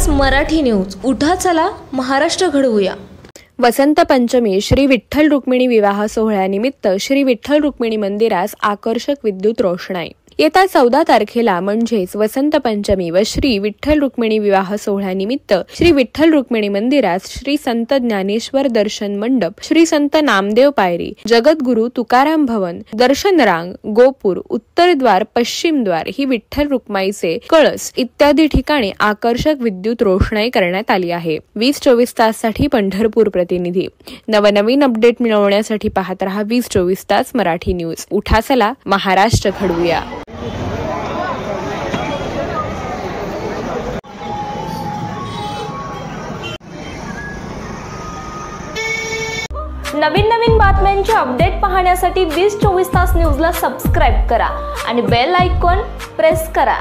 तास मराठी न्यूज. उठा चला महाराष्ट्र घडवूया. वसंत पंचमी श्री विठ्ठल रुक्मिणी विवाह सोहळ्यानिमित्त श्री विठ्ठल रुक्मिणी मंदिरास आकर्षक विद्युत रोषणाई. येत्या 14 तारखेला म्हणजेच वसंत पंचमी व श्री विठ्ठल रुक्मिणी विवाह सोहळ्यानिमित्त श्री विठ्ठल रुक्मिणी मंदिरात श्री संत ज्ञानेश्वर दर्शन मंडप, श्री संत नामदेव पायरी, जगद्गुरु तुकाराम भवन, दर्शन रांग, गोपूर, उत्तर द्वार, पश्चिम द्वार ही विठ्ठल रुक्माईचे कळस इत्यादी ठिकाणी आकर्षक विद्युत रोषणाई करण्यात आली आहे. 20-24 ताससाठी पंढरपूर प्रतिनिधी. नवनवीन अपडेट मिळवण्यासाठी पाहत रहा 20-24 तास मराठी न्यूज. उठा चला महाराष्ट्र घडवूया. नवीन बातम्यांचे अपडेट पाहण्यासाठी 20-24 तास न्यूजला सबस्क्राइब करा आणि बेल आयकॉन प्रेस करा.